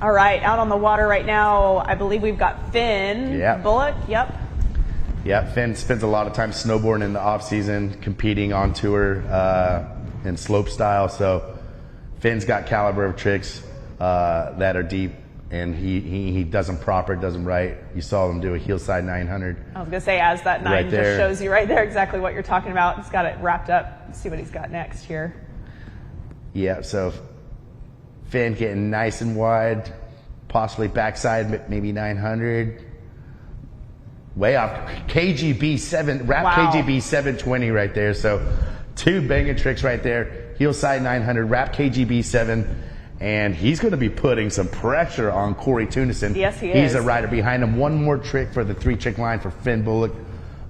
All right, out on the water right now, I believe we've got Fynn. Yep. Bullock, yep. Yeah, Fynn spends a lot of time snowboarding in the off season, competing on tour in slope style. So Finn's got caliber of tricks that are deep, and he does them proper, does them right. You saw him do a heel side 900. I was gonna say, as that 9 right just shows you right there exactly what you're talking about. He's got it wrapped up. Let's see what he's got next here. Yeah, so Fynn getting nice and wide, possibly backside maybe 900. Way off. KGB 7, wrap Wow. KGB 720 right there. So 2 banging tricks right there. Heel side 900, wrap KGB 7. And he's going to be putting some pressure on Corey Tunison. Yes, he He's is. a rider behind him. One more trick for the 3-trick line for Fynn Bullock.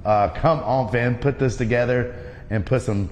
Come on, Fynn. Put this together and put some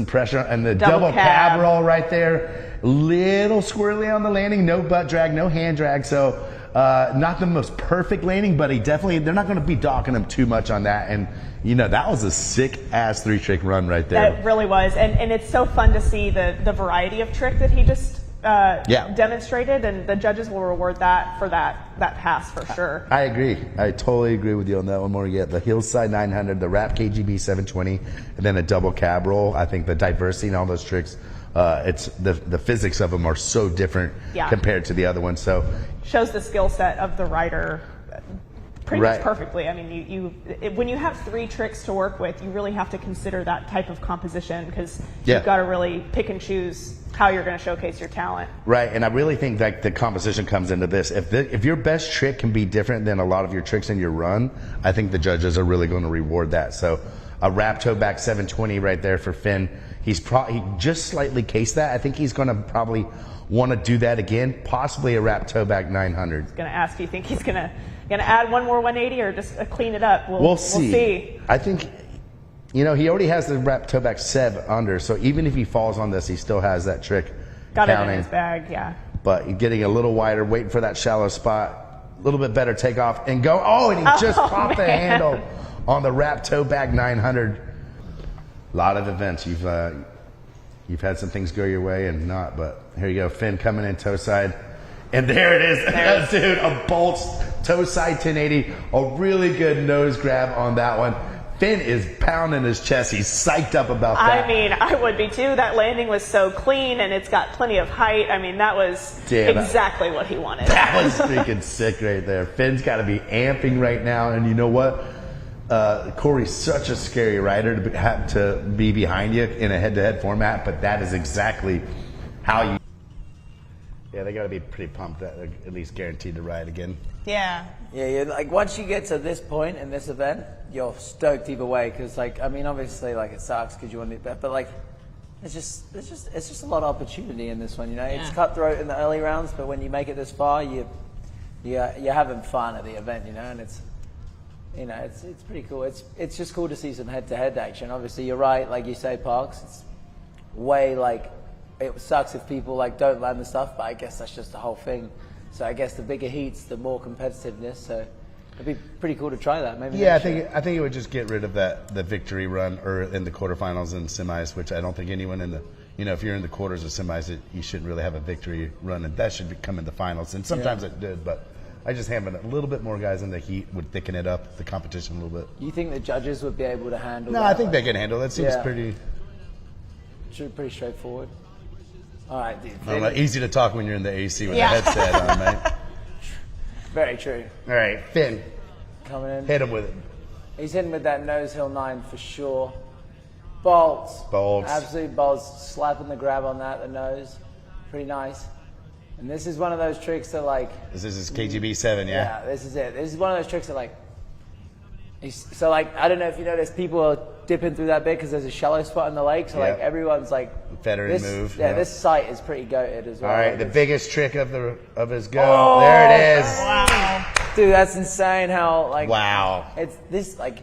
pressure. And the double cab roll right there. Little squirrely on the landing. No butt drag, no hand drag. So not the most perfect landing, but they're not going to be docking him too much on that. And, you know, that was a sick-ass 3-trick run right there. That really was. And it's so fun to see the variety of trick that he just demonstrated, and the judges will reward that for that pass for sure. I agree. I totally agree with you on that one more yet. The heel side 900, the wrap KGB 720, and then a double cab roll. I think the diversity in all those tricks, it's the physics of them are so different compared to the other ones. So shows the skill set of the rider pretty much perfectly. I mean, when you have 3 tricks to work with, you really have to consider that type of composition, because you've got to really pick and choose how you're going to showcase your talent. Right, and I really think that the composition comes into this. If your best trick can be different than a lot of your tricks in your run, I think the judges are really going to reward that. So a wrap toe back 720 right there for Fynn. He just slightly cased that. I think he's going to probably want to do that again, possibly a wrap toe back 900. I was going to ask, do you think he's going to add one more 180 or just clean it up? We'll see. I think, you know, he already has the wrap toe back 7 under, so even if he falls on this, he still has that trick Got counting. it in his bag, yeah. But getting a little wider, waiting for that shallow spot, a little bit better takeoff, and go. Oh, and he just popped the handle on the wrap toe back 900. A lot of events you've had some things go your way and not, but here you go, Fynn coming in toe side. And there it is, dude, a bolt toe side 1080, a really good nose grab on that one. Fynn is pounding his chest. He's psyched up about that. I mean, I would be too. That landing was so clean, and it's got plenty of height. I mean, that was exactly what he wanted. That was freaking sick right there. Finn's got to be amping right now, and you know what? Corey's such a scary rider to have to be behind you in a head-to-head format, but that is exactly how you... Yeah, they got to be pretty pumped that they're at least guaranteed to ride again. Yeah. Yeah, like once you get to this point in this event, you're stoked either way, because like, I mean, obviously like it sucks because you want to do better, but like it's just a lot of opportunity in this one, you know. It's cutthroat in the early rounds, but when you make it this far, you're having fun at the event, you know, and it's, you know, it's pretty cool. It's just cool to see some head-to-head action. Obviously, you're right, like you say, Parks. It's way like, it sucks if people like don't land the stuff, but I guess that's just the whole thing. So I guess the bigger heats, the more competitiveness. So it'd be pretty cool to try that. Maybe. Yeah, I think it would just get rid of the victory run or in the quarterfinals and semis, which I don't think anyone in the, you know, if you're in the quarters or semis, you shouldn't really have a victory run, and that should come in the finals. And sometimes it did, but I just having a little bit more guys in the heat would thicken it up, the competition a little bit. You think the judges would be able to handle that? No, I think they can handle it. It seems pretty straightforward. All right, dude. Easy to talk when you're in the AC with the headset on, mate. Very true. All right, Fynn. Coming in. Hit him with it. He's hitting with that nose hill 9 for sure. Bolts. Absolute bolts. Slapping the grab on that, the nose. Pretty nice. And this is one of those tricks that like... This is his KGB 7, yeah? Yeah, this is it. This is one of those tricks that like... So like, I don't know if you noticed, people are dipping through that bit because there's a shallow spot in the lake. So like, everyone's like... Veteran move. Yeah, this site is pretty goated as well. All right, the biggest trick of his go. Oh, there it is. Wow. Dude, that's insane how like... Wow. It's this like...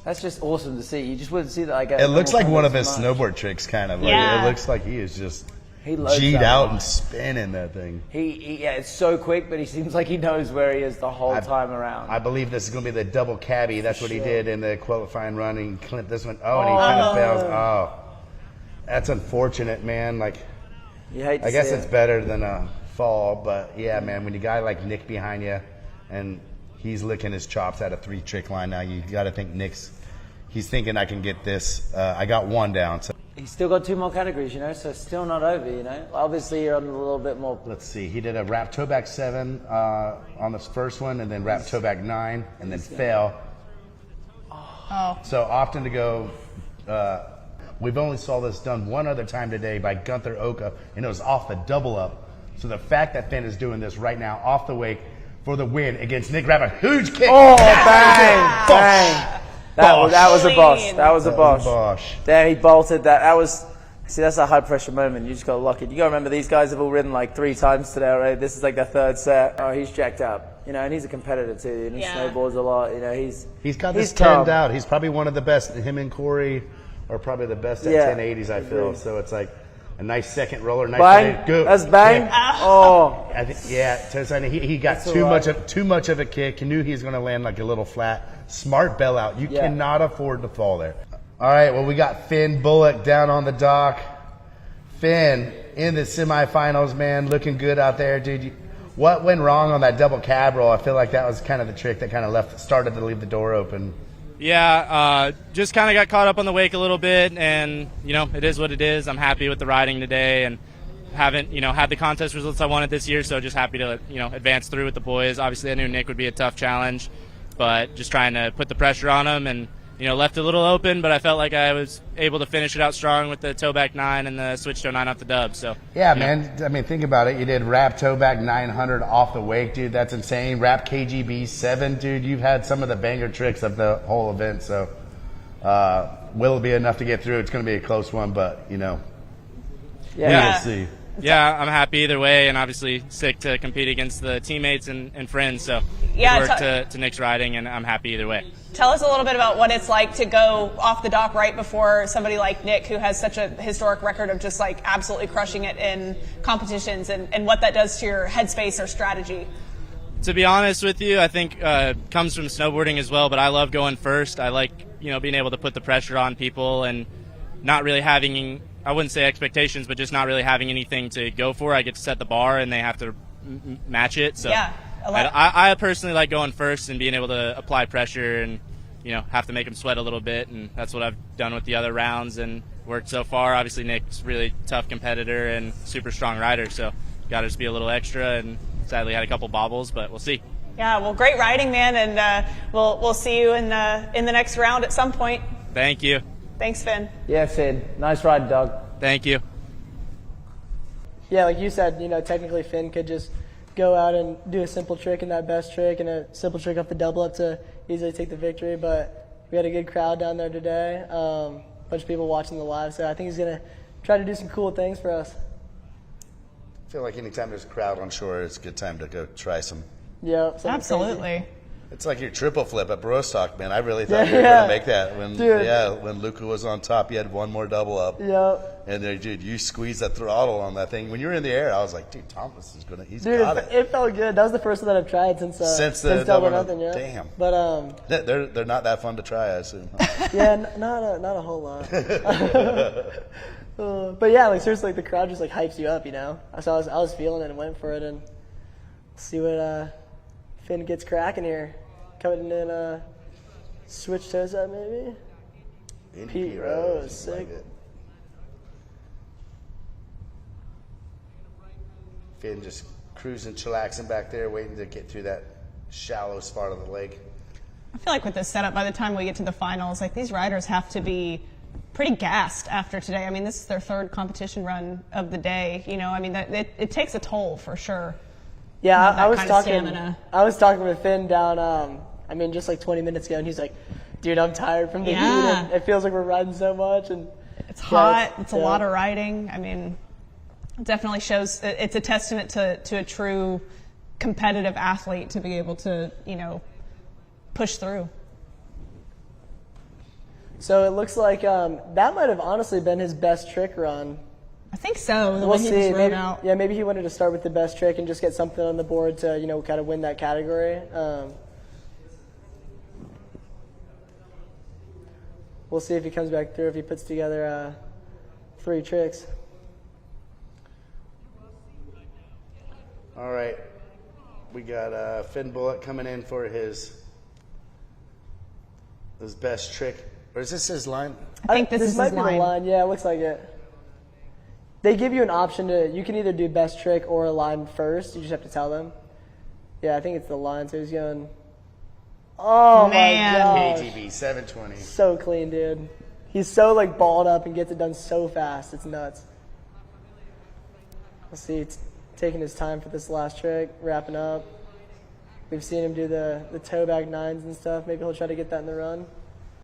That's just awesome to see. You just wouldn't see that. Like, it looks like one of his snowboard tricks, kind of. Like, it looks like he is just G'd out and spinning that thing. Yeah, it's so quick, but he seems like he knows where he is the whole time around. I believe this is going to be the double cabbie. That's what he did in the qualifying run. And he clipped this one. Oh, and he kind of fails. Oh, that's unfortunate, man. Like, you hate to I guess it's better than a fall. But yeah, man, when you got like Nick behind you and he's licking his chops at a 3-trick line now, you got to think he's thinking I can get this. I got one down. So. He's still got 2 more categories, you know, so still not over, you know. Obviously, you're on a little bit more. Let's see. He did a wrap toe back 7 on this first one, and then wrap toe back 9, and then fail. Oh. So often to go. We've only saw this done one other time today by Gunther Oka, and it was off the double up. So the fact that Fynn is doing this right now off the wake for the win against Nick Rapp, a huge kick. Oh, bang, bang. That was a boss. That was a boss. There, he bolted that. That's a high pressure moment. You just got to lock it. You got to remember, these guys have all ridden like 3 times today already. This is like their 3rd set. Oh, he's jacked up. You know, and he's a competitor too. And he snowboards a lot. You know, he's got this turned out. He's probably one of the best. Him and Corey are probably the best at 1080s, I feel. So it's like a nice second roller. Nice bang. Go. That's bang. Yeah. Oh. I think, he got too much of a kick. He knew he was going to land like a little flat. Smart bell out. You cannot afford to fall there. All right, well, we got Fynn Bullock down on the dock. Fynn in the semifinals, man, looking good out there, dude. What went wrong on that double cab roll? I feel like that was kind of the trick that kind of started to leave the door open. Yeah, just kind of got caught up on the wake a little bit, and, you know, it is what it is. I'm happy with the riding today, and haven't, you know, had the contest results I wanted this year, so just happy to, you know, advance through with the boys. Obviously, I knew Nick would be a tough challenge, but just trying to put the pressure on him and, you know, left it a little open, but I felt like I was able to finish it out strong with the toe back 9 and the switch toe 9 off the dub. So yeah, man. I mean, think about it. You did wrap toe back 900 off the wake, dude. That's insane. Wrap KGB 7, dude. You've had some of the banger tricks of the whole event. So will it be enough to get through? It's going to be a close one, but you know, we'll see. Yeah, I'm happy either way, and obviously sick to compete against the teammates and friends. So good work to Nick's riding, and I'm happy either way. Tell us a little bit about what it's like to go off the dock right before somebody like Nick, who has such a historic record of just like absolutely crushing it in competitions, and what that does to your headspace or strategy. To be honest with you, I think comes from snowboarding as well, but I love going first. I like, you know, being able to put the pressure on people and not really having, I wouldn't say expectations, but just not really having anything to go for. I get to set the bar and they have to match it. So yeah, I personally like going first and being able to apply pressure and, you know, have to make them sweat a little bit, and that's what I've done with the other rounds and worked so far. Obviously, Nick's really tough competitor and super strong rider, so got to just be a little extra, and sadly had a couple bobbles, but we'll see. Yeah, well, great riding, man, and we'll see you in the next round at some point. Thank you. Thanks, Fynn. Yeah, Fynn. Nice ride, dog. Thank you. Yeah, like you said, you know, technically Fynn could just go out and do a simple trick in that best trick and a simple trick off the double up to easily take the victory, but we had a good crowd down there today, a bunch of people watching the live, so I think he's going to try to do some cool things for us. I feel like anytime there's a crowd on shore, it's a good time to go try some. Yeah, absolutely. Crazy. It's like your triple flip at Brostock, man. I really thought you were going to make that. When Luca was on top, you had one more double up. Yep. And then, dude, you squeezed that throttle on that thing. When you were in the air, I was like, dude, Thomas is going to, he's got it. It felt good. That was the first one that I've tried since double nothing, yeah. Damn. But they're not that fun to try, I assume. Yeah, not a whole lot. But yeah, like seriously, like, the crowd just like hypes you up, you know. So I was feeling it and went for it, and see what Fynn gets cracking here. Coming in switch toes up maybe. Pete Rose, sick. Like Fynn just cruising, chillaxing back there, waiting to get through that shallow spot of the lake. I feel like with this setup, by the time we get to the finals, like these riders have to be pretty gassed after today. I mean, this is their 3rd competition run of the day. You know, I mean, it takes a toll for sure. Yeah, I was talking with Fynn down, just like 20 minutes ago, and he's like, dude, I'm tired from the heat, and it feels like we're riding so much. And it's hot, it's a lot of riding. I mean, it definitely shows, it's a testament to a true competitive athlete to be able to, you know, push through. So it looks like that might have honestly been his best trick run. I think so. We'll see. Maybe he wanted to start with the best trick and just get something on the board to, you know, kind of win that category. We'll see if he comes back through, if he puts together 3 tricks. All right. We got Fynn Bullock coming in for his best trick. Or is this his line? I think this is might his be line. the line. Yeah, it looks like it. They give you an option you can either do best trick or a line first. You just have to tell them. Yeah, I think it's the line. So he's going, oh Man. my gosh. KTB 720. So clean, dude. He's so like balled up and gets it done so fast. It's nuts. Let's see. It's taking his time for this last trick, wrapping up. We've seen him do the toe back nines and stuff. Maybe he'll try to get that in the run.